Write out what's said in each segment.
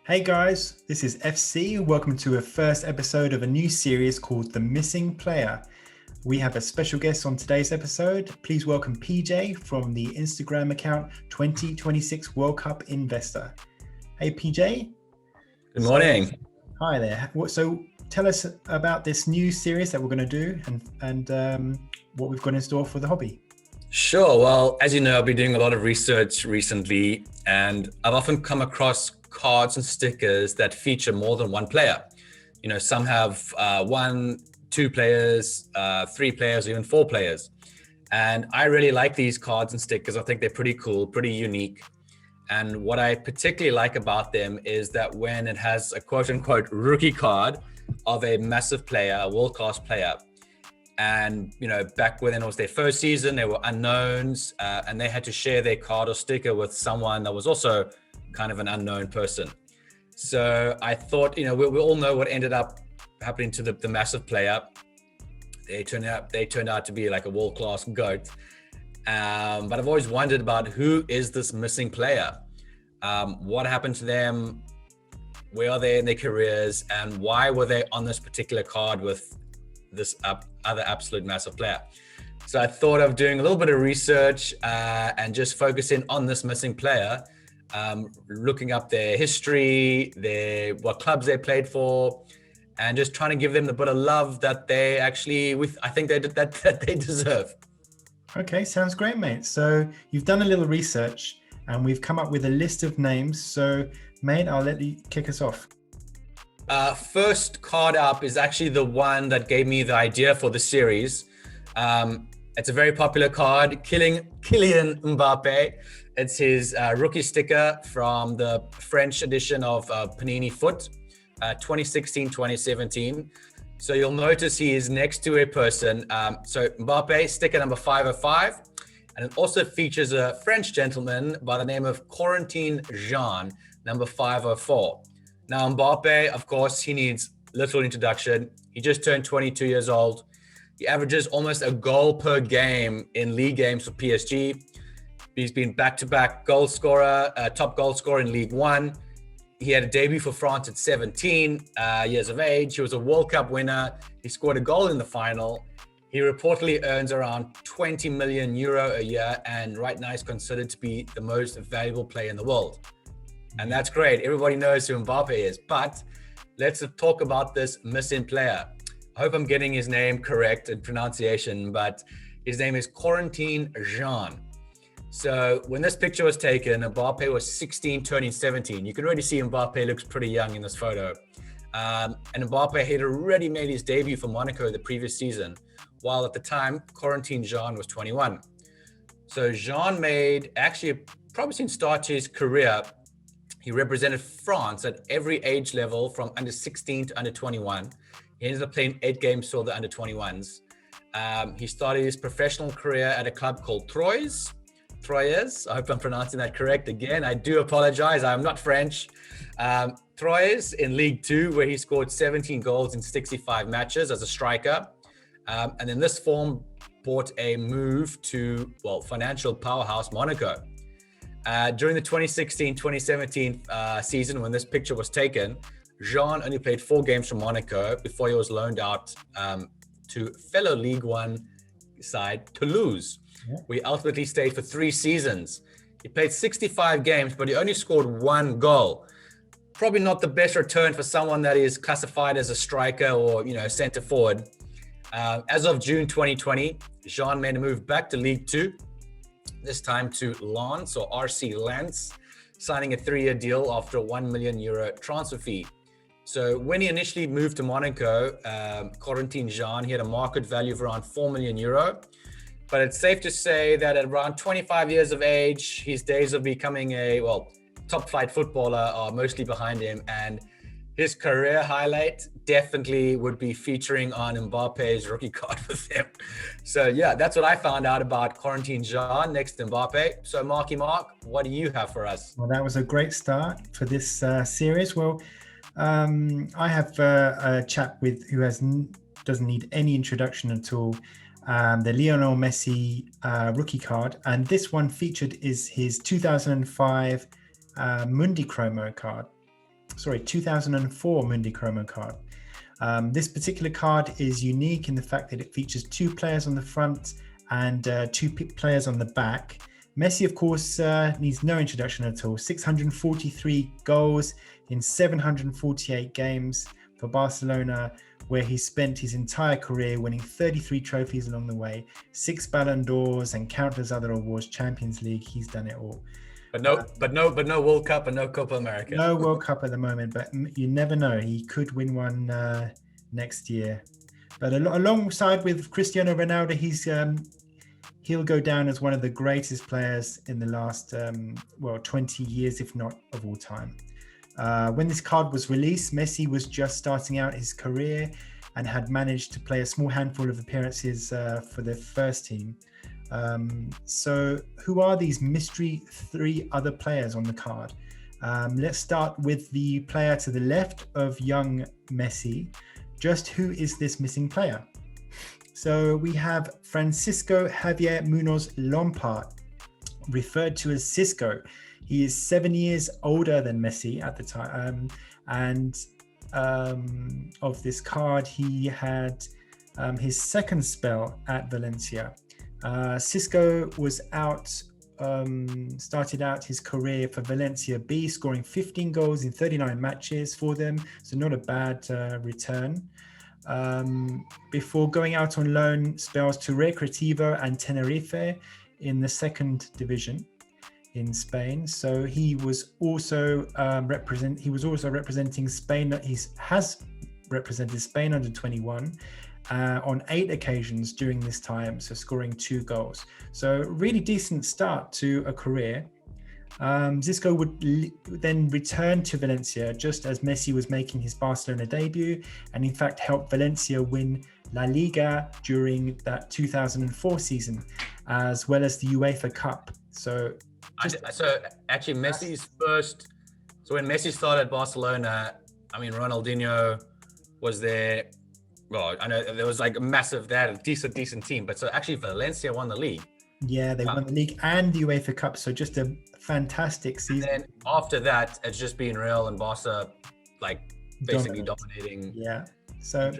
Hey guys, this is FC. Welcome to a first episode of a new series called The Missing Player. We have a special guest on today's episode. Please welcome PJ from the Instagram account 2026 World Cup Investor. Hey PJ. Good morning. Hi there. So tell us about this new series that we're going to do and what we've got in store for the hobby. Sure. Well, as you know, I've been doing a lot of research recently, and I've often come across cards and stickers that feature more than one player. You know, some have one, two players, three players, or even four players. And I really like these cards and stickers. I think they're pretty cool, pretty unique. And what I particularly like about them is that when it has a quote unquote rookie card of a massive player, a world-class player, and you know, back when it was their first season, they were unknowns, and they had to share their card or sticker with someone that was also kind of an unknown person. So I thought, you know, we all know what ended up happening to the massive player. They turned out to be like a world-class GOAT. But I've always wondered about who is this missing player? What happened to them? Where are they in their careers? And why were they on this particular card with this other absolute massive player? So I thought of doing a little bit of research and just focusing on this missing player, looking up their history, what clubs they played for, and just trying to give them the bit of love that they actually, I think that they deserve. Okay, sounds great, mate. So you've done a little research and we've come up with a list of names. So, mate, I'll let you kick us off. First card up is actually the one that gave me the idea for the series. It's a very popular card, Kylian Mbappé. It's his rookie sticker from the French edition of Panini Foot, 2016-2017. So you'll notice he is next to a person. So Mbappé, sticker number 505. And it also features a French gentleman by the name of Corentin Jean, number 504. Now, Mbappé, of course, he needs little introduction. He just turned 22 years old. He averages almost a goal per game in league games for PSG. He's been back-to-back goal scorer, top goal scorer in League One. He had a debut for France at 17 years of age. He was a World Cup winner. He scored a goal in the final. He reportedly earns around 20 million euro a year, and right now he's considered to be the most valuable player in the world. And that's great. Everybody knows who Mbappe is, but let's talk about this missing player. I hope I'm getting his name correct in pronunciation, but his name is Corentin Jean. So when this picture was taken, Mbappe was 16, turning 17. You can already see Mbappe looks pretty young in this photo. And Mbappe had already made his debut for Monaco the previous season, while at the time, Corentin Jean was 21. So Jean made actually a promising start to his career. He represented France at every age level from under 16 to under 21. He ended up playing 8 games for the under 21s. He started his professional career at a club called Troyes. I hope I'm pronouncing that correct. Again, I do apologize. I'm not French. Troyes in League 2, where he scored 17 goals in 65 matches as a striker. And then this form brought a move to, financial powerhouse Monaco. During the 2016-2017 season, when this picture was taken, Jean only played 4 games for Monaco before he was loaned out to fellow League One side Toulouse. Yeah. We ultimately stayed for 3 seasons. He played 65 games, but he only scored 1 goal. Probably not the best return for someone that is classified as a striker or, center forward. As of June 2020, Jean made a move back to League 2, this time to Lens or RC Lens, signing a 3-year deal after a 1 million euro transfer fee. So when he initially moved to Monaco, Corentin Jean, he had a market value of around 4 million euro. But it's safe to say that at around 25 years of age, his days of becoming a, top flight footballer are mostly behind him. And his career highlight definitely would be featuring on Mbappe's rookie card with him. So yeah, that's what I found out about Corentin Jean next to Mbappe. So Mark, what do you have for us? Well, that was a great start for this series. Well, I have a chap who doesn't need any introduction at all. The Lionel Messi rookie card, and this one featured is his 2005 Mundi Chromo card. 2004 Mundi Chromo card. This particular card is unique in the fact that it features 2 players on the front and 2 players on the back. Messi, of course, needs no introduction at all. 643 goals in 748 games for Barcelona, where he spent his entire career winning 33 trophies along the way, 6 Ballon d'Ors and countless other awards, Champions League. He's done it all. But no World Cup and no Copa America. No World Cup at the moment, but you never know. He could win one next year. But alongside with Cristiano Ronaldo, he'll go down as one of the greatest players in the last 20 years, if not of all time. When this card was released, Messi was just starting out his career and had managed to play a small handful of appearances for the first team. So who are these mystery 3 other players on the card? Let's start with the player to the left of young Messi. Just who is this missing player? So we have Francisco Javier Munoz Lompart, referred to as Cisco. He is 7 years older than Messi at the time. Of this card, he had his second spell at Valencia. Cisco was started out his career for Valencia B, scoring 15 goals in 39 matches for them, so not a bad return. Before going out on loan spells to Recreativo and Tenerife in the 2nd division in Spain. So he was also representing Spain. He has represented Spain under 21. On 8 occasions during this time, so scoring 2 goals. So really decent start to a career. Zisco would then return to Valencia just as Messi was making his Barcelona debut, and in fact helped Valencia win La Liga during that 2004 season, as well as the UEFA Cup. So actually Messi's first, so when Messi started Barcelona, I mean, Ronaldinho was there. Well, I know there was like they had a decent team, but so actually Valencia won the league. Yeah, they won the league and the UEFA Cup, so just a fantastic season. And then after that, it's just been Real and Barca, like basically dominating. Yeah, so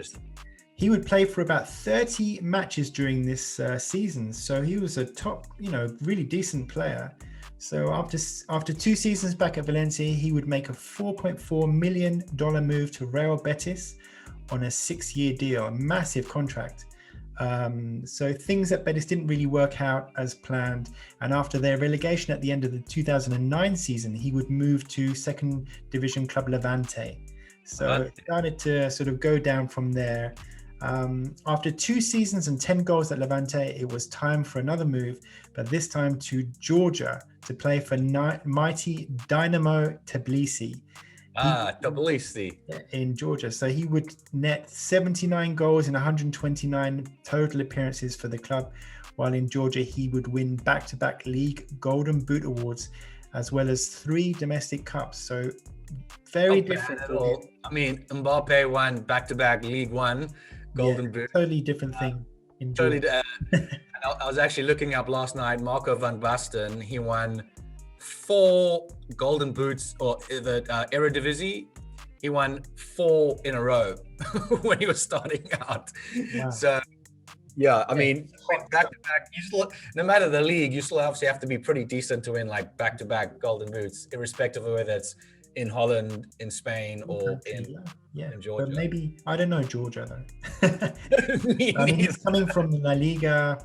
he would play for about 30 matches during this season, so he was a top, really decent player. So after 2 seasons back at Valencia, he would make a $4.4 million move to Real Betis on a 6-year deal, a massive contract. So things at Betis didn't really work out as planned, and after their relegation at the end of the 2009 season, he would move to 2nd division club Levante. So it started to sort of go down from there. After 2 seasons and 10 goals at Levante, it was time for another move, but this time to Georgia to play for mighty Dynamo Tbilisi. Tbilisi. In Georgia. So he would net 79 goals in 129 total appearances for the club, while in Georgia he would win back-to-back league Golden Boot awards, as well as 3 domestic cups. So very different. I mean, Mbappé won back-to-back League One Golden Boot. Totally different thing. In Georgia. I was actually looking up last night, Marco van Basten, he won 4 Golden Boots, or the Eredivisie. He won 4 in a row when he was starting out. Wow. So, yeah, I mean, back to back. No matter the league, you still obviously have to be pretty decent to win like back to back Golden Boots, irrespective of whether it's in Holland, in Spain, or in Georgia. But maybe I don't know Georgia though. I mean, he's coming from the La Liga,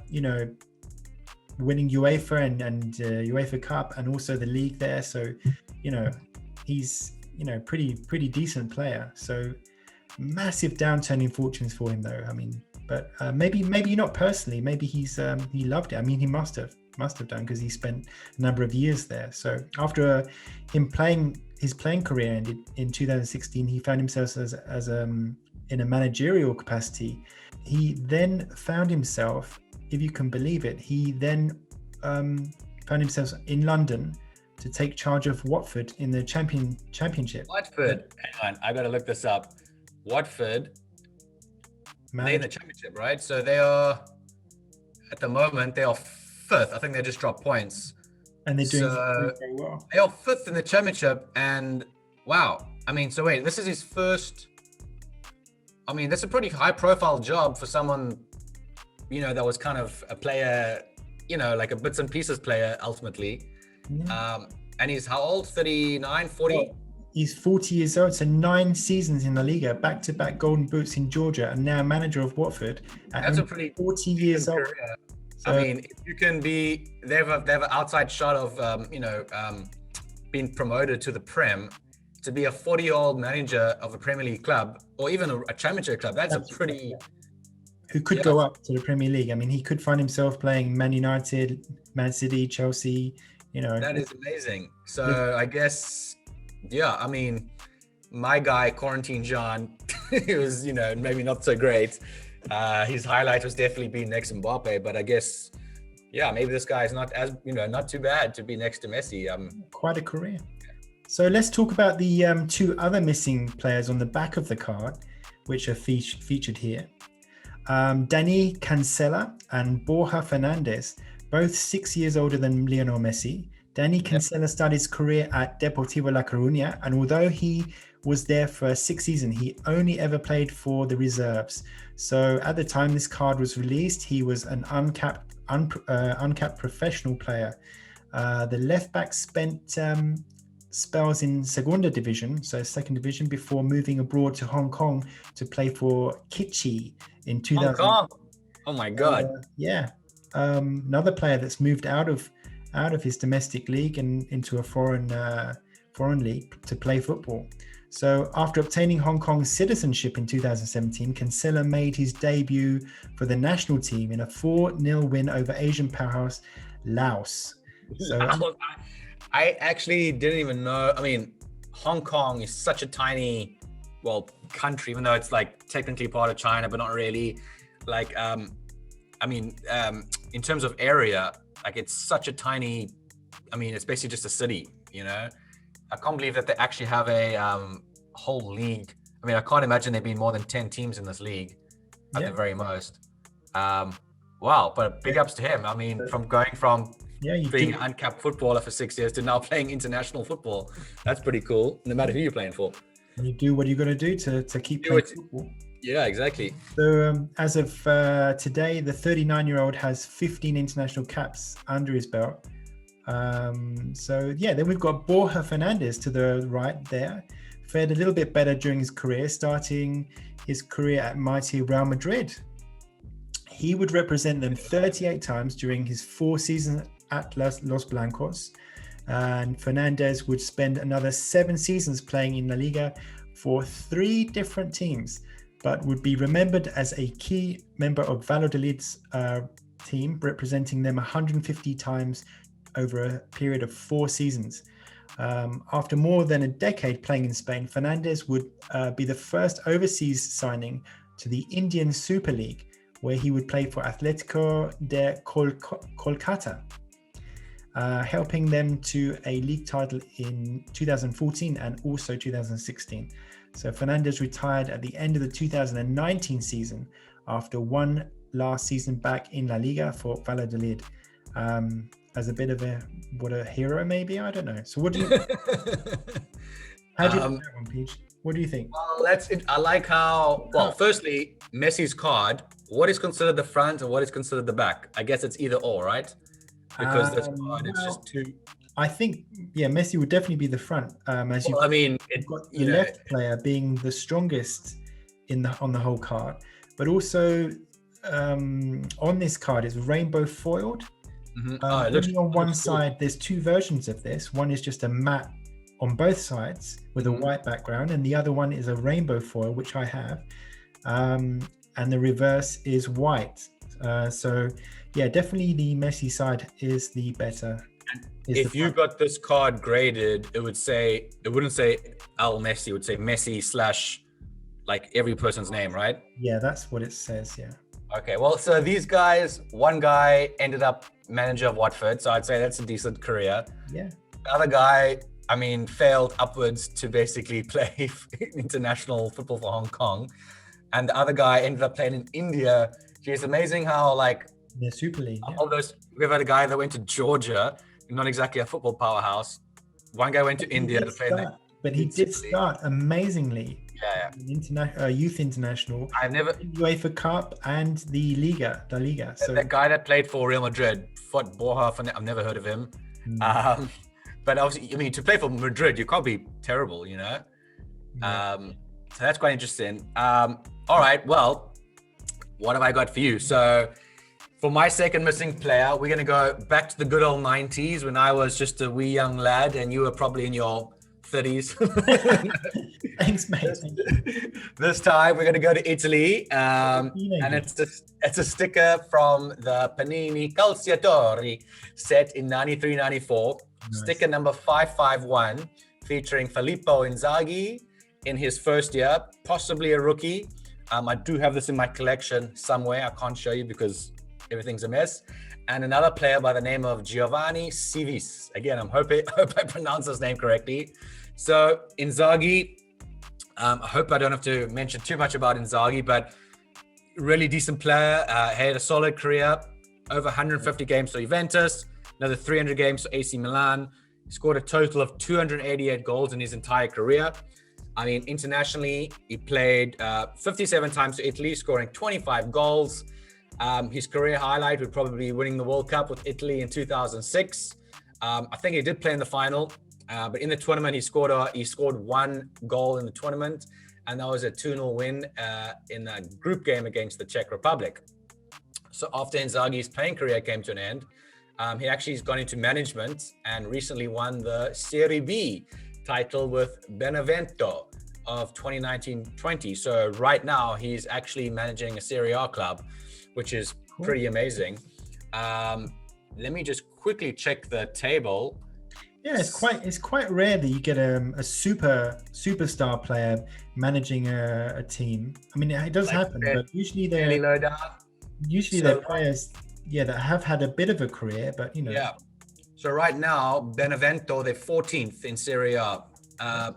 winning UEFA and UEFA Cup and also the league there. So, he's pretty decent player. So massive downturn in fortunes for him though. I mean, but maybe not personally. Maybe he loved it. I mean, he must have done, because he spent a number of years there. So after his playing career ended in 2016, he found himself as in a managerial capacity. He then found himself, if you can believe it, he then found himself in London to take charge of Watford in the championship. Watford, hang on, I got to look this up. Watford, they're in the championship, right? So they are, at the moment, they are 5th. I think they just dropped points. And they're doing very well. They are 5th in the championship, and wow, I mean, so wait, this is his first. I mean, that's a pretty high-profile job for someone, that was kind of a player, like a bits and pieces player ultimately. Yeah. And he's how old? 39, 40? Well, he's 40 years old, so 9 seasons in La Liga, back-to-back Golden Boots in Georgia, and now manager of Watford at That's a only pretty 40 years old. career. So, I mean, if you can be, they have an outside shot of, being promoted to the Prem. To be a 40-year-old manager of a Premier League club or even a Championship club, that's a pretty. Who could go up to the Premier League? I mean, he could find himself playing Man United, Man City, Chelsea. That is amazing. So I guess, I mean, my guy Quarantine Jean, he was, maybe not so great. His highlight was definitely being next to Mbappé, but I guess, maybe this guy is not as, not too bad to be next to Messi. Quite a career. So let's talk about the 2 other missing players on the back of the card, which are featured here. Dani Cancela and Borja Fernandez, both 6 years older than Lionel Messi. Dani Cancela started his career at Deportivo La Coruña, and although he was there for 6 seasons, he only ever played for the reserves. So at the time this card was released, he was an uncapped professional player. The left back spent spells in Segunda Division, so second division, before moving abroad to Hong Kong to play for Kitchee in 2000. Hong Kong. Oh my God. Another player that's moved out of his domestic league and into a foreign league to play football. So after obtaining Hong Kong's citizenship in 2017, Cancela made his debut for the national team in a 4-0 win over Asian powerhouse Laos. So I actually didn't even know. I mean, Hong Kong is such a tiny, country, even though it's like technically part of China, but not really. Like, in terms of area, like it's such a tiny. I mean, it's basically just a city. I can't believe that they actually have a whole league. I mean, I can't imagine there being more than 10 teams in this league at the very most. Wow, but big ups to him. I mean, from going from being an uncapped footballer for 6 years to now playing international football. That's pretty cool, no matter who you're playing for. You do what you got to do to keep playing football. Yeah, exactly. So as of today, the 39-year-old has 15 international caps under his belt. Then we've got Borja Fernandez to the right there. Fared a little bit better during his career, starting his career at mighty Real Madrid. He would represent them 38 times during his 4 seasons at Los Blancos. And Fernandez would spend another 7 seasons playing in La Liga for 3 different teams, but would be remembered as a key member of Valladolid's team, representing them 150 times over a period of 4 seasons. After more than a decade playing in Spain, Fernandez would be the first overseas signing to the Indian Super League, where he would play for Atletico de Kolkata, helping them to a league title in 2014 and also 2016. So Fernandez retired at the end of the 2019 season after one last season back in La Liga for Valladolid. As a bit of a hero, maybe, I don't know. So what do you how do you think that one, Peach? What do you think? Well, I like how, firstly, Messi's card, what is considered the front and what is considered the back? I guess it's either or, right? Because this card, it's just two. I think, Messi would definitely be the front. As you've got the left player being the strongest on the whole card, but also on this card is rainbow foiled. Only on one side, there's 2 versions of this. One is just a matte on both sides with a white background, and the other one is a rainbow foil, which I have, and the reverse is white. Definitely the Messi side is the better. If you got this card graded, it wouldn't say Al Messi, it would say Messi / like every person's name, right? Yeah, that's what it says. Yeah. Okay, well, so these guys, one guy ended up manager of Watford, so I'd say that's a decent career. Yeah. The other guy, I mean, failed upwards to basically play international football for Hong Kong. And the other guy ended up playing in India. It's amazing how, like, the Super League. Yeah. All those, we've had a guy that went to Georgia, not exactly a football powerhouse. One guy went to India to play in but he did start amazingly. Yeah. Youth international, I've never UEFA Cup and the Liga. So that guy that played for Real Madrid, I've never heard of him. But obviously, I mean, to play for Madrid, you can't be terrible, you know. So that's quite interesting. All right, well, what have I got for you? So for my second missing player, we're going to go back to the good old 90s when I was just a wee young lad and you were probably in your 30s. Thanks, mate. This time we're going to go to Italy, and it's a sticker from the Panini Calciatori set in 93-94. Nice. Sticker number 551, featuring Filippo Inzaghi in his first year, possibly a rookie. I do have this in my collection somewhere. I can't show you because everything's a mess. And another player by the name of Giovanni Civis. Again, I hope I pronounce his name correctly. So Inzaghi, I hope I don't have to mention too much about Inzaghi, but really decent player. Had a solid career, over 150 games for Juventus, another 300 games for AC Milan. He scored a total of 288 goals in his entire career. I mean, internationally, he played 57 times for Italy, scoring 25 goals. His career highlight would probably be winning the World Cup with Italy in 2006. I think he did play in the final, but in the tournament, he scored one goal in the tournament, and that was a 2-0 win in a group game against the Czech Republic. So after Inzaghi's playing career came to an end, he actually has gone into management and recently won the Serie B title with Benevento of 2019-20. So right now he's actually managing a Serie A club, which is pretty amazing. Let me just quickly check the table. Yeah, it's quite rare that you get a superstar player managing a team. I mean, it does happen, but usually they're players, that have had a bit of a career, but you know. Yeah. So right now, Benevento, they're 14th in Serie A,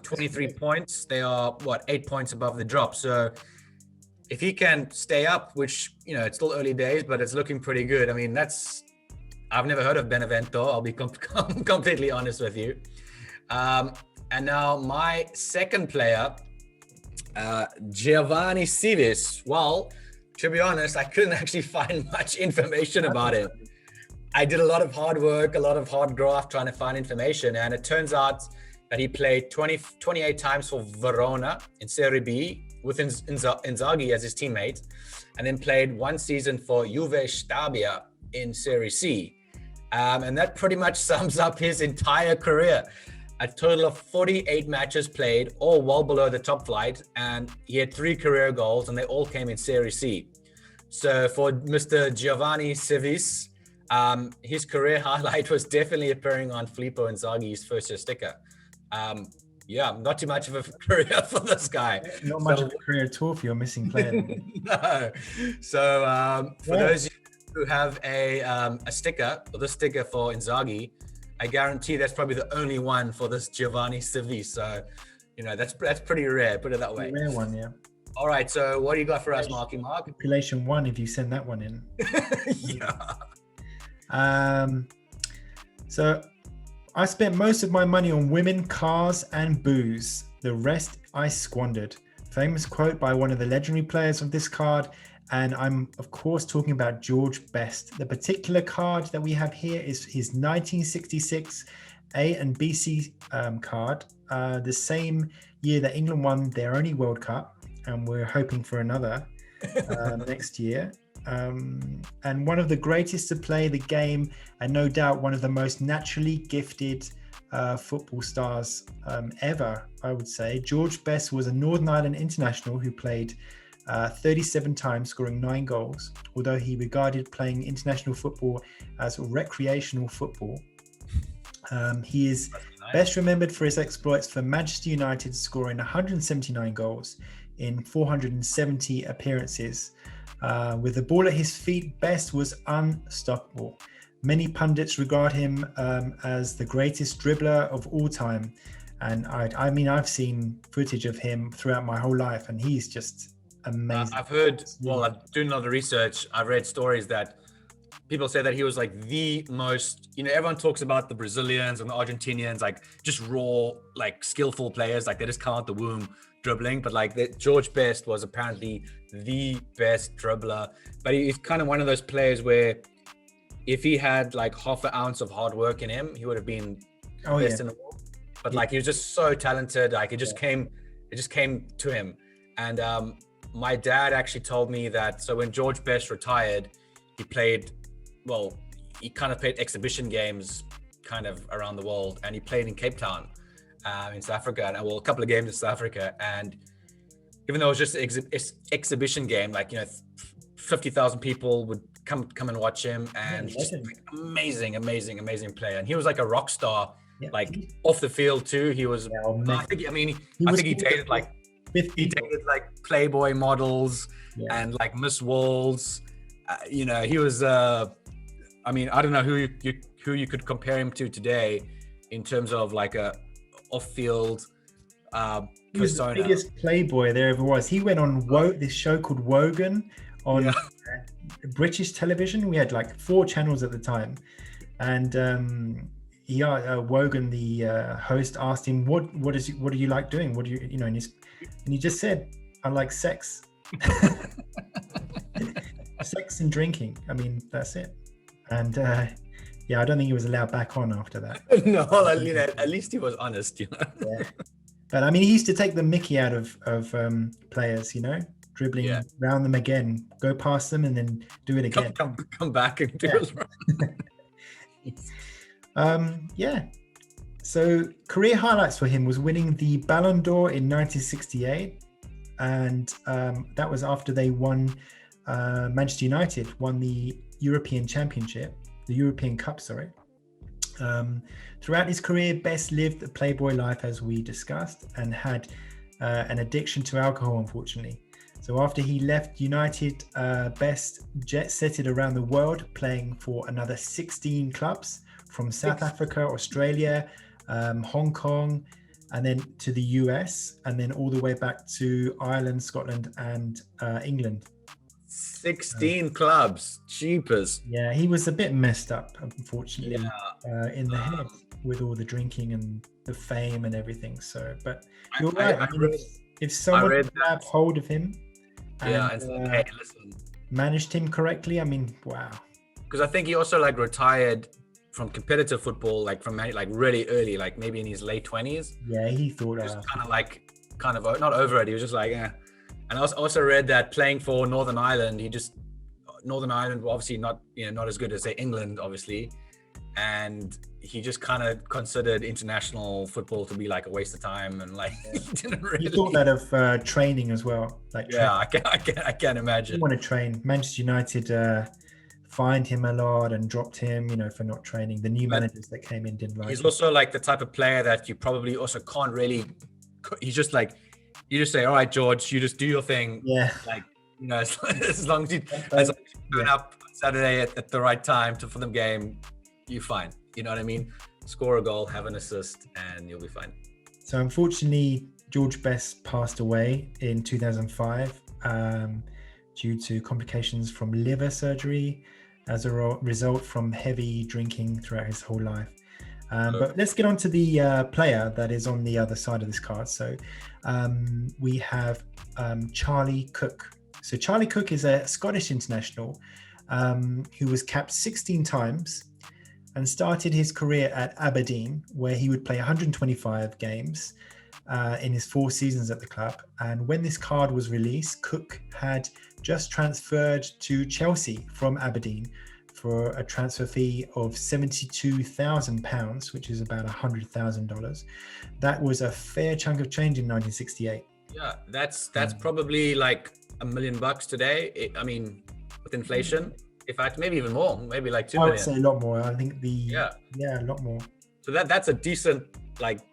23 points. They are 8 points above the drop. So if he can stay up, which, you know, it's still early days, but it's looking pretty good. I mean, I've never heard of Benevento. I'll be completely honest with you. And now my second player, Giovanni Civis. Well, to be honest, I couldn't actually find much information about him. I did a lot of hard work, a lot of hard graft trying to find information. And it turns out that he played 28 times for Verona in Serie B with Inzaghi as his teammate, and then played one season for Juve Stabia in Serie C. And that pretty much sums up his entire career. A total of 48 matches played, all well below the top flight, and he had 3 career goals, and they all came in Serie C. So for Mr. Giovanni Civis, his career highlight was definitely appearing on Filippo Inzaghi's first year sticker. Not too much of a career for this guy. Not much of a career at all for your missing player. No. So for those of you who have a sticker, or the sticker for Inzaghi, I guarantee that's probably the only one for this Giovanni Civis. So, you know, that's pretty rare, put it that way. A rare one, yeah. All right, so what do you got for us, Marky Mark? Population 1, if you send that one in. So I spent most of my money on women, cars, and booze. The rest I squandered. Famous quote by one of the legendary players of this card. And I'm, of course, talking about George Best. The particular card that we have here is his 1966 A and BC card, the same year that England won their only World Cup, and we're hoping for another next year. And one of the greatest to play the game, and no doubt one of the most naturally gifted football stars ever, I would say. George Best was a Northern Ireland international who played 37 times, scoring 9 goals, although he regarded playing international football as recreational football. He is best remembered for his exploits for Manchester United, scoring 179 goals in 470 appearances. With the ball at his feet, Best was unstoppable. Many pundits regard him as the greatest dribbler of all time. And I mean, I've seen footage of him throughout my whole life, and he's just amazing. I've heard, I'm doing a lot of research. I've read stories that people say that he was like the most, everyone talks about the Brazilians and the Argentinians, like just raw, like skillful players, like they just come out the womb dribbling. But like George Best was apparently the best dribbler. But he's kind of one of those players where if he had like half an ounce of hard work in him, he would have been best in the world. But like he was just so talented, like it just came to him. And my dad actually told me that, so when George Best retired, he kind of played exhibition games kind of around the world, and he played in Cape Town in South Africa, and a couple of games in South Africa. And even though it was just an exhibition game, like 50,000 people would come and watch him, and just like, amazing player. And he was like a rock star, like off the field too. He was I think he dated like Playboy models and like Miss Worlds. He was I don't know who you could compare him to today in terms of like a off-field he was persona. The biggest playboy there ever was. He went on this show called Wogan on British television. We had like 4 channels at the time, and Wogan, the host, asked him, what do you like doing? What do you and he just said, I like sex. Sex and drinking. That's it. And I don't think he was allowed back on after that. No, at least he was honest. Yeah. But he used to take the mickey out of players, dribbling around them again, go past them and then do it again. Come back and do it. So career highlights for him was winning the Ballon d'Or in 1968, and that was after they won. Manchester United won the European Cup. Throughout his career, Best lived a playboy life, as we discussed, and had an addiction to alcohol, unfortunately. So after he left United, Best jet-setted around the world, playing for another 16 clubs from South Africa, Australia, Hong Kong, and then to the US, and then all the way back to Ireland, Scotland, and England. 16 clubs, cheapers. Yeah, he was a bit messed up, unfortunately, in the head with all the drinking and the fame and everything. So, but you're right. If someone could grab hold of him and hey, listen, managed him correctly, wow. Because I think he also like retired from competitive football, like from like really early, like maybe in his late 20s. Yeah, he thought he was kind of not over it. He was just like, And I also read that playing for Northern Ireland, Northern Ireland were obviously not, not as good as say England, obviously. And he just kind of considered international football to be like a waste of time, and like he didn't really. He thought that of training as well. Like I can't imagine. He want to train. Manchester United fined him a lot and dropped him, for not training. The new managers that came in didn't like. He's also like the type of player that you probably also can't really. He's just like. You just say, all right, George, you just do your thing. Yeah. Like, as long as you turn up Saturday at the right time for the game, you're fine. You know what I mean? Score a goal, have an assist, and you'll be fine. So unfortunately, George Best passed away in 2005 due to complications from liver surgery as a result from heavy drinking throughout his whole life. But let's get on to the player that is on the other side of this card. So we have Charlie Cook. So Charlie Cook is a Scottish international who was capped 16 times and started his career at Aberdeen, where he would play 125 games in his 4 seasons at the club. And when this card was released, Cook had just transferred to Chelsea from Aberdeen for a transfer fee of £72,000, which is about $100,000. That was a fair chunk of change in 1968. Yeah, that's probably like $1 million today. With inflation, in fact, maybe even more, maybe like 2 million. I would say a lot more. I think a lot more. So that's a decent,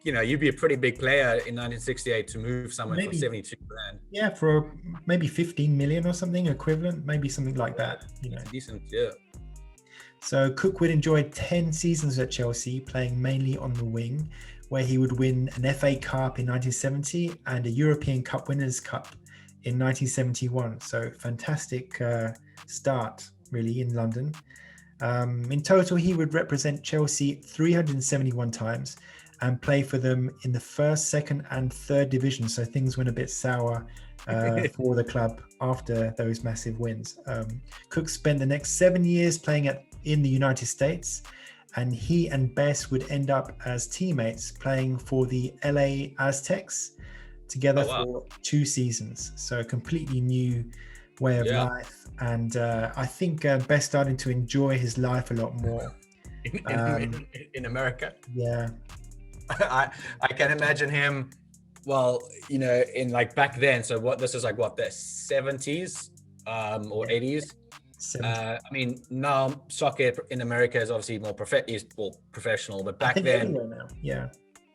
you'd be a pretty big player in 1968 to move someone for 72 grand. Yeah, for maybe 15 million or something equivalent, maybe something like that. It's decent, yeah. So Cook would enjoy 10 seasons at Chelsea, playing mainly on the wing, where he would win an FA Cup in 1970 and a European Cup Winners' Cup in 1971. So fantastic start, really, in London. In total, he would represent Chelsea 371 times and play for them in the first, second, and third division. So things went a bit sour for the club after those massive wins. Cook spent the next 7 years playing in the United States, and he and Bess would end up as teammates playing for the LA Aztecs together for 2 seasons. So a completely new way of life. And I think Bess started to enjoy his life a lot more. In America. Yeah. I can imagine him, well, in like back then. So this is like the 70s or 80s. I mean, now soccer in America is obviously more professional, but back then,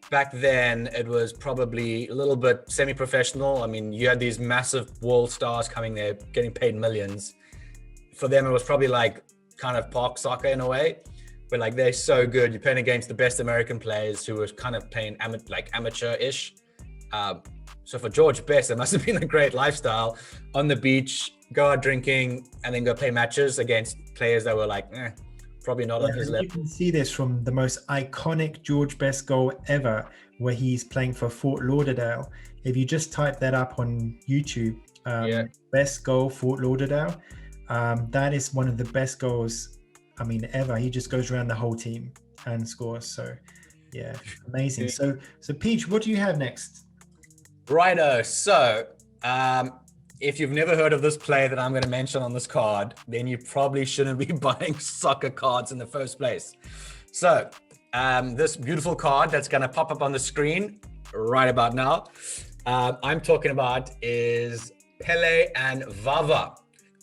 back then it was probably a little bit semi-professional. I mean, you had these massive world stars coming there, getting paid millions. For them, it was probably like kind of park soccer in a way, but like they're so good. You're playing against the best American players who were kind of playing amateur-ish. So for George Best, it must have been a great lifestyle on the beach, go out drinking, and then go play matches against players that were like, probably not on his level. You can see this from the most iconic George Best goal ever, where he's playing for Fort Lauderdale. If you just type that up on YouTube, Best goal Fort Lauderdale, that is one of the best goals, I mean, ever. He just goes around the whole team and scores. So, yeah, amazing. So Peach, what do you have next? Righto. So, if you've never heard of this player that I'm going to mention on this card, then you probably shouldn't be buying soccer cards in the first place. So, this beautiful card that's going to pop up on the screen right about now, I'm talking about is Pele and Vava.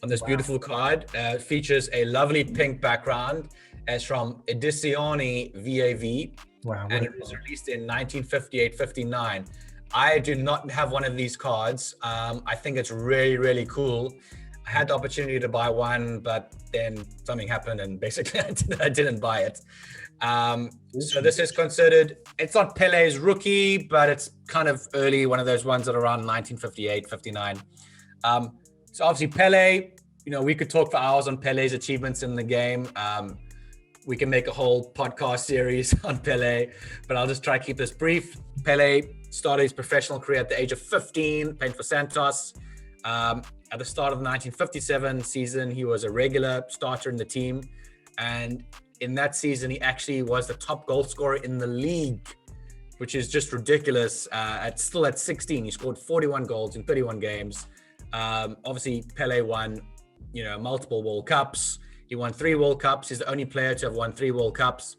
On this beautiful card, features a lovely pink background. It's from Edizioni VAV. Wow. And it was released in 1958-59. I do not have one of these cards. I think it's really, really cool. I had the opportunity to buy one, but then something happened and basically I didn't buy it. So this is considered, it's not Pele's rookie, but it's kind of early, one of those ones that are around 1958, 59. So obviously Pele, we could talk for hours on Pele's achievements in the game. We can make a whole podcast series on Pele, but I'll just try to keep this brief. Pele started his professional career at the age of 15, playing for Santos. At the start of the 1957 season, he was a regular starter in the team. And in that season, he actually was the top goal scorer in the league, which is just ridiculous. Still at 16, he scored 41 goals in 31 games. Obviously, Pele won, multiple World Cups. He won 3 World Cups. He's the only player to have won 3 World Cups.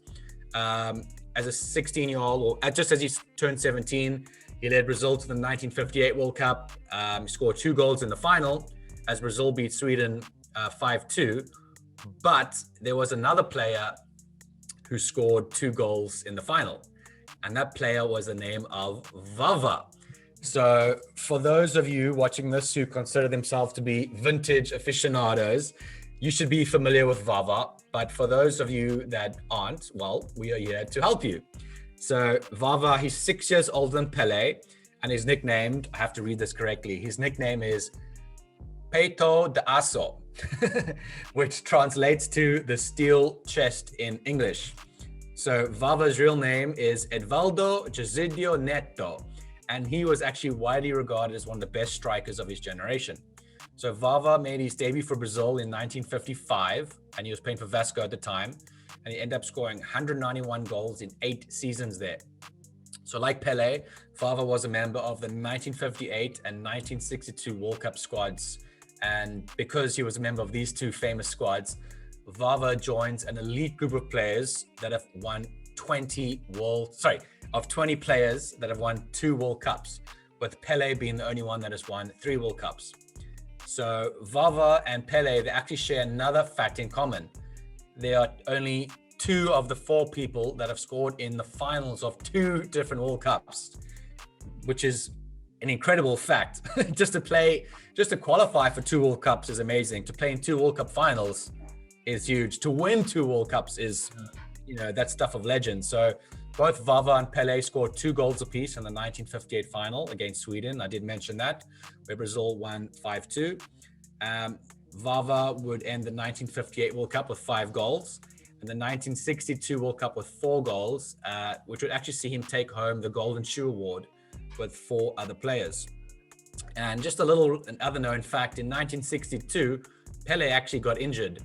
As a 16-year-old, or just as he turned 17, he led Brazil to the 1958 World Cup. He scored 2 goals in the final as Brazil beat Sweden 5-2. But there was another player who scored 2 goals in the final. And that player was the name of Vava. So for those of you watching this who consider themselves to be vintage aficionados, you should be familiar with Vava. But for those of you that aren't, well, we are here to help you. So Vava, he's 6 years older than Pele, and he's nicknamed, I have to read this correctly, his nickname is Peito de Aço, which translates to the steel chest in English. So Vava's real name is Edvaldo Gizidio Neto, and he was actually widely regarded as one of the best strikers of his generation. So Vava made his debut for Brazil in 1955, and he was playing for Vasco at the time, and he ended up scoring 191 goals in 8 seasons there. So like Pele, Vava was a member of the 1958 and 1962 World Cup squads, and because he was a member of these 2 famous squads, Vava joins an elite group of players that have won 20 players that have won 2 World Cups, with Pele being the only one that has won 3 World Cups. So Vava and Pele, they actually share another fact in common. They are only 2 of the 4 people that have scored in the finals of 2 different World Cups, which is an incredible fact. Just to qualify for 2 World Cups is amazing. To play in 2 World Cup finals is huge. To win 2 World Cups is, that's stuff of legend. So both Vava and Pele scored 2 goals apiece in the 1958 final against Sweden. I did mention that, where Brazil won 5-2. Vava would end the 1958 World Cup with 5 goals, and the 1962 World Cup with 4 goals, which would actually see him take home the Golden Shoe Award with 4 other players. And just another known fact, in 1962, Pele actually got injured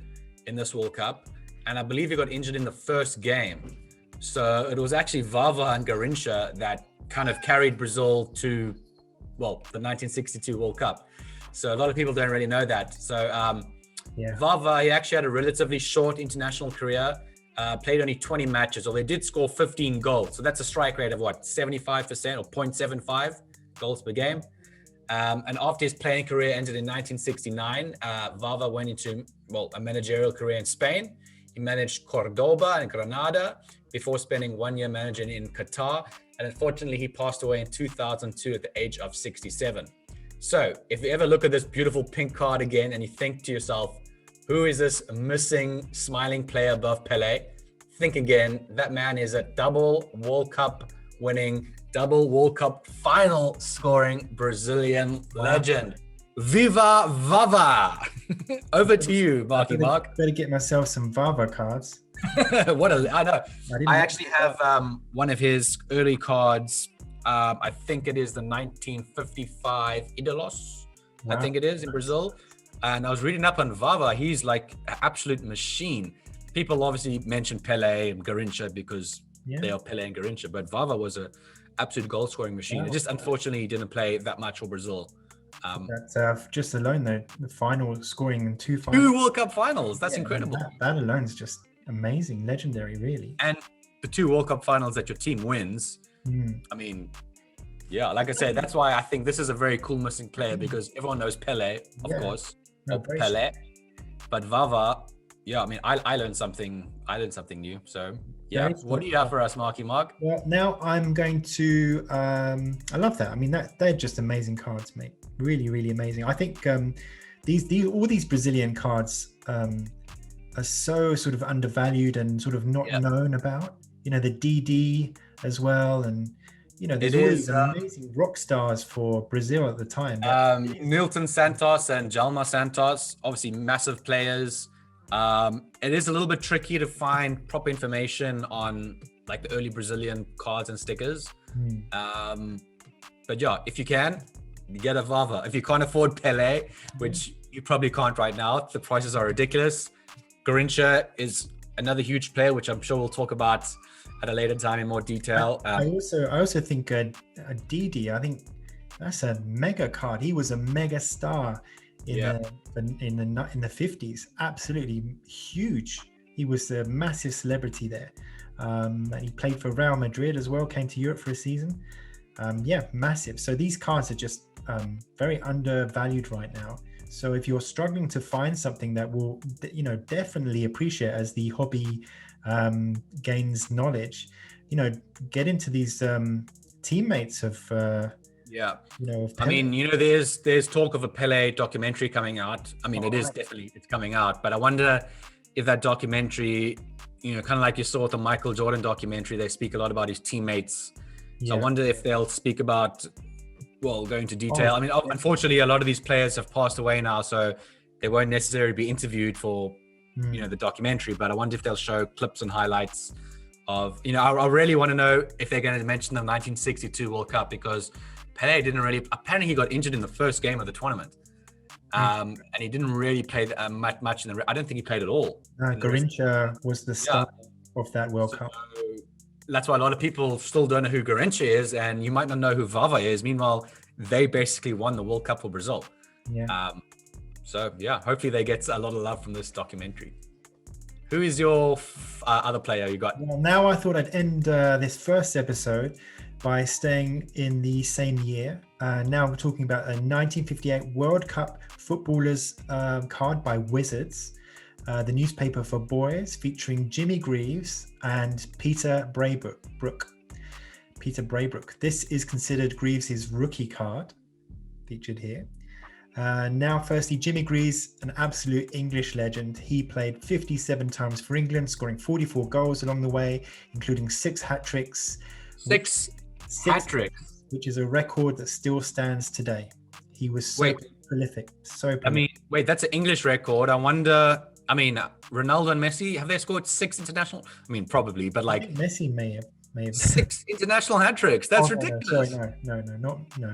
in this World Cup, and I believe he got injured in the first game. So it was actually Vava and Garrincha that kind of carried Brazil to, the 1962 World Cup. So a lot of people don't really know that. So Vava, he actually had a relatively short international career, played only 20 matches, although he did score 15 goals. So that's a strike rate of 75% or 0.75 goals per game. And after his playing career ended in 1969, Vava went into, a managerial career in Spain. He managed Cordoba and Granada before spending 1 year managing in Qatar. And unfortunately, he passed away in 2002 at the age of 67. So if you ever look at this beautiful pink card again and you think to yourself, who is this missing smiling player above Pele? Think again, that man is a double World Cup winning, double World Cup final scoring Brazilian legend. Viva Vava! Over to you, Marky Mark. Better get myself some Vava cards. I know. I actually have one of his early cards. I think it is the 1955 Ídolos. Wow. I think it is in Brazil. And I was reading up on Vava. He's like an absolute machine. People obviously mention Pele and Garrincha because they are Pele and Garrincha, but Vava was an absolute goal scoring machine. Wow. Just unfortunately, he didn't play that much for Brazil. That's just alone though, the final scoring in 2 World Cup finals. That's incredible. That alone is just amazing, legendary, really. And the 2 World Cup finals that your team wins. I mean, like I said, that's why I think this is a very cool missing player, because everyone knows Pele, of course, Pele, but Vava. I mean, I learned something new. So what do you have for us, Marky Mark? Well, now I'm going to. I love that. I mean, they're just amazing cards, mate. Really, really amazing. I think all these Brazilian cards are so sort of undervalued and sort of not known about. The DD as well, and there's all these amazing rock stars for Brazil at the time. Milton Santos and Jalma Santos, obviously massive players. It is a little bit tricky to find proper information on like the early Brazilian cards and stickers. But if you can, get a Vava. If you can't afford Pele, which you probably can't right now, the prices are ridiculous. Garrincha is another huge player, which I'm sure we'll talk about at a later time in more detail. I also think Didi, I think that's a mega card. He was a mega star in the 50s. Absolutely huge. He was a massive celebrity there. And he played for Real Madrid as well, came to Europe for a season. Massive. So these cards are just very undervalued right now. So if you're struggling to find something that will, definitely appreciate as the hobby gains knowledge, get into these teammates of I mean, there's talk of a Pele documentary coming out. I mean, it's coming out, but I wonder if that documentary, kind of like you saw with the Michael Jordan documentary, they speak a lot about his teammates. So I wonder if they'll speak about, go into detail. I mean, unfortunately, a lot of these players have passed away now, so they won't necessarily be interviewed for, the documentary, but I wonder if they'll show clips and highlights of, I really want to know if they're going to mention the 1962 World Cup, because Pele apparently he got injured in the first game of the tournament. And he didn't really play much in I don't think he played at all. Garrincha was the start of that World Cup. That's why a lot of people still don't know who Garrincha is, and you might not know who Vava is. Meanwhile, they basically won the World Cup for Brazil. Hopefully they get a lot of love from this documentary. Who is your other player you got? Well, now I thought I'd end this first episode by staying in the same year. Now we're talking about a 1958 World Cup footballers card by Wizards, the newspaper for boys, featuring Jimmy Greaves and Peter Braybrook. This is considered Greaves' rookie card, featured here. Now, firstly, Jimmy Greaves, an absolute English legend. He played 57 times for England, scoring 44 goals along the way, including 6 hat-tricks. Six hat-tricks? Which is a record that still stands today. He was prolific, so prolific. I mean, wait, that's an English record. I wonder. I mean, Ronaldo and Messi, have they scored 6 international? I mean, probably, but I like think Messi may have. 6 international hat tricks. Oh That's no, sorry, ridiculous. no.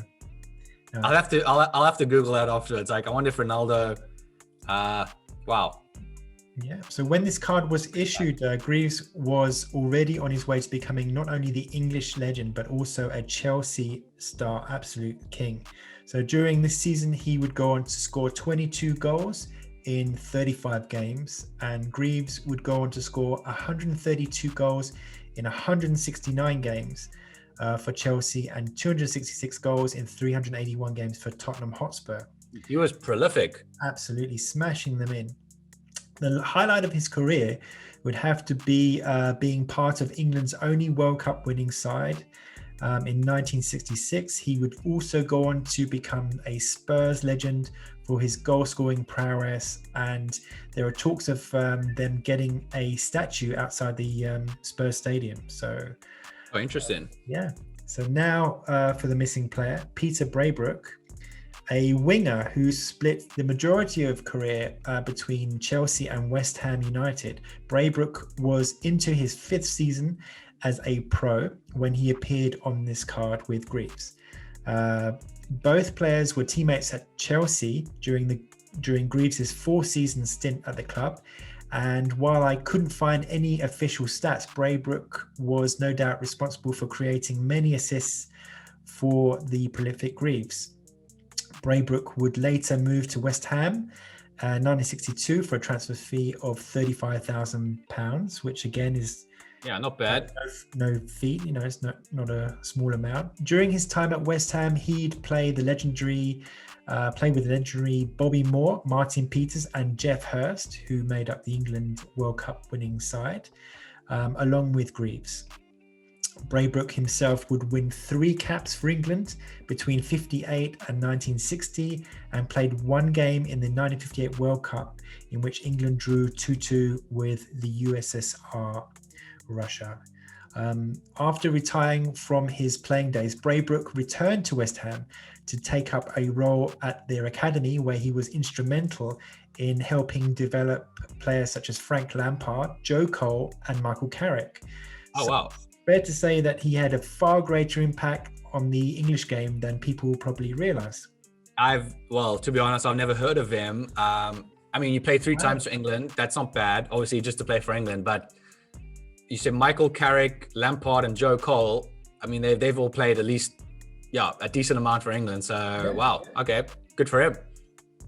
I'll have to Google that afterwards. Like, I wonder if Ronaldo. Wow. Yeah. So when this card was issued, Greaves was already on his way to becoming not only the English legend but also a Chelsea star, absolute king. So during this season, he would go on to score 22 goals in 35 games, and Greaves would go on to score 132 goals in 169 games for Chelsea and 266 goals in 381 games for Tottenham Hotspur. He was prolific. Absolutely smashing them in. The highlight of his career would have to be being part of England's only World Cup winning side. In 1966, he would also go on to become a Spurs legend for his goal-scoring prowess, and there are talks of them getting a statue outside the Spurs stadium. So, Interesting. yeah. So now for the missing player, Peter Braybrook, a winger who split the majority of career between Chelsea and West Ham United. Braybrook was into his 5th season as a pro when he appeared on this card with Greaves. Both players were teammates at Chelsea during Greaves' 4-season stint at the club. And while I couldn't find any official stats, Braybrook was no doubt responsible for creating many assists for the prolific Greaves. Braybrook would later move to West Ham in 1962 for a transfer fee of £35,000, which again is not bad. No feat, it's not a small amount. During his time at West Ham, he'd play with the legendary Bobby Moore, Martin Peters, and Geoff Hurst, who made up the England World Cup winning side, along with Greaves. Braybrook himself would win 3 caps for England between 58 and 1960 and played 1 game in the 1958 World Cup in which England drew 2-2 with the USSR Russia. After retiring from his playing days, Braybrook returned to West Ham to take up a role at their academy, where he was instrumental in helping develop players such as Frank Lampard, Joe Cole, and Michael Carrick. Wow. Fair to say that he had a far greater impact on the English game than people probably realize. To be honest, I've never heard of him. I mean, you played 3 times for England. That's not bad, obviously, just to play for England. But you said Michael Carrick, Lampard, and Joe Cole. I mean, they've all played at least, a decent amount for England. So, wow. Okay, good for him.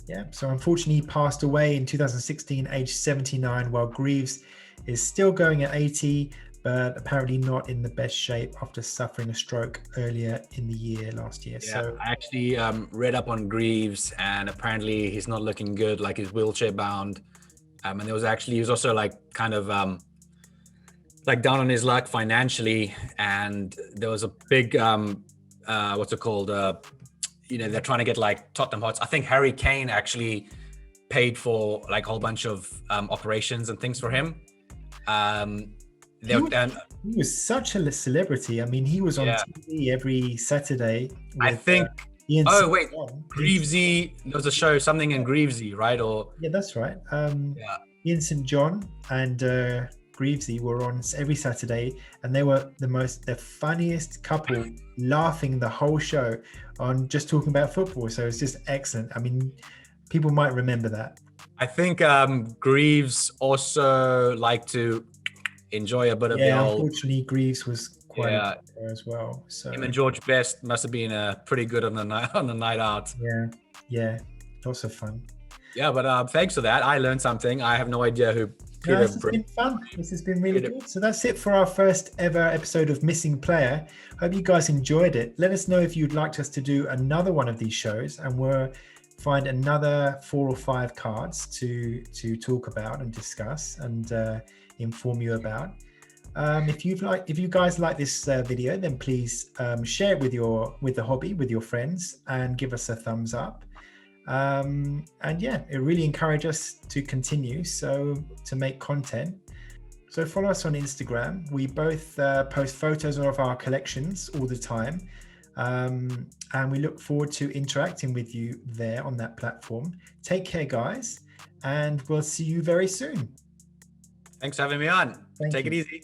Yeah, so unfortunately, he passed away in 2016, aged 79, while Greaves is still going at 80, but apparently not in the best shape after suffering a stroke earlier in the year last year. Yeah, So I actually read up on Greaves, and apparently he's not looking good. Like, he's wheelchair bound, and he was also like kind of like down on his luck financially, and there was a big what's it called? They're trying to get like Tottenham Hotspur. I think Harry Kane actually paid for like a whole bunch of operations and things for him. he was such a celebrity. I mean, he was on TV every Saturday. I think. Ian Greavesy. There was a show, something in Greavesy, right? Or yeah, that's right. Ian St. John and Greavesy were on every Saturday, and they were the funniest couple, laughing the whole show on just talking about football. So it's just excellent. I mean, people might remember that. I think Greaves also liked to enjoy a bit of the old. Unfortunately, Greaves was quite a player as well. So him and George Best must have been pretty good on the night out. Yeah, lots of fun. Yeah, but thanks for that. I learned something. I have no idea who. This has been fun. This has been really good. So that's it for our first ever episode of Missing Player. Hope you guys enjoyed it. Let us know if you'd like us to do another one of these shows, and we'll find another 4 or 5 cards to talk about and discuss and inform you about. If you guys like this video, then please share it with the hobby with your friends and give us a thumbs up. It really encourages us to continue to make content. So follow us on Instagram. We both post photos of our collections all the time. And we look forward to interacting with you there on that platform. Take care, guys, and we'll see you very soon. Thanks for having me on. Take it easy.